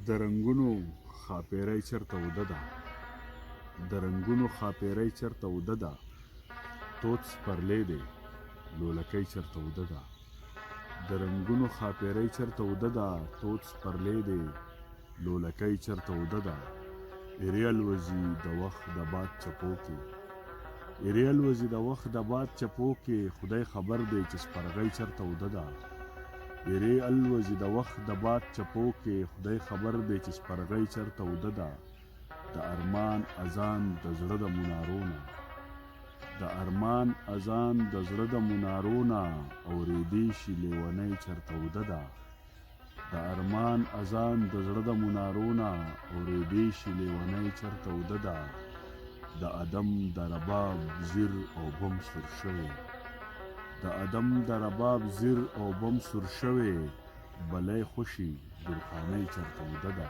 د رنګونو ښاپېرۍ چېرته اوده ده، د رنګونو ښاپېرۍ چېرته اوده ده، تود سپرلی دی لولکۍ چېرته اوده ده، د رنګونو ښاپېرۍ چېرته اوده ده، تود سپرلی دی لولکۍ چېرته اوده ده. ایرې الوزي د وخت د باد چپو کې، ایرې الوزي د وخت د باد چپو کې، خدای خبر دی چې سپرغۍ چېرته اوده ده. ایرې الوزي د وخت د باد چپو کې، خدای خبر دی چې سپرغۍ چېرته اوده ده. د ارمان اذان د زړه د منارو نه، د ارمان اذان د زړه د منارو نه، اورېدی شي لیونۍ چېرته اوده ده. د ارمان اذان د زړه د منارو نه، اورېدی شي لیونۍ چېرته اوده ده. د ادم د رباب زیر او بم سور شوی، د ادم د رباب زیر او بم سور شوی، بلی خوشي درخانۍ چېرته اوده ده.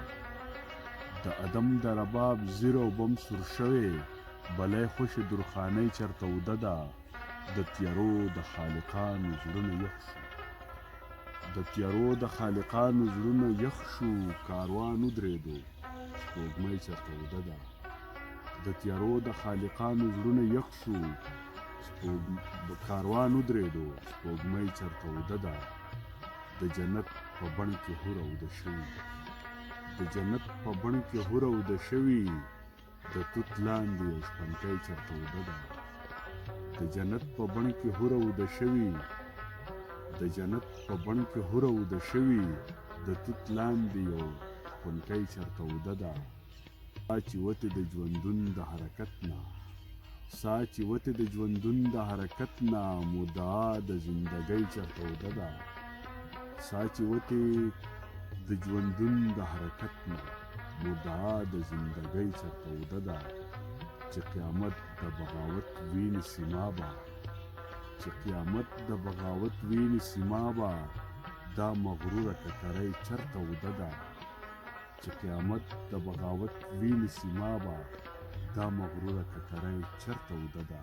د ادم د رباب زیر او بم سور شوی، بلی خوشي درخانۍ چېرته اوده ده. د تیارو د خالقانو زړونه یخ شو، د تیارو د خالقانو زړونه یخ شو، کاروان ودرېدو سپوږمۍ چېرته اوده ده. د تیارو د خالقانو زړونه یخ شو، کاروان ودرېدو سپوږمۍ چېرته اوده ده. د جنت په بڼ کې حور اوده شوي، د جنت په بڼ کې حور اوده شوي، د توت لاندې یو شپنکی چېرته اوده ده. د جنت په بڼ کې حور اوده شوي، د جنت په بڼ کې حور اوده شوي، د توت لاندې یو شپنکی چېرته اوده ده. ساه چې وتې د ژوندون د حرکت نه، ساه چې وتې د ژوندون د حرکت نه، مدعا د زندګۍ چېرته اوده ده. ساه چې وتې د ژوندون د حرکت نه، مدعا د زندګۍ چېرته اوده ده. چې قیامت د بغاوت وینې ما به، چې قیامت د بغاوت وینې ما به، دا مغروره ککرۍ چېرته اوده ده. چې قیامت د بغاوت وینې ما به، دا مغروره ککرۍ چېرته اوده ده.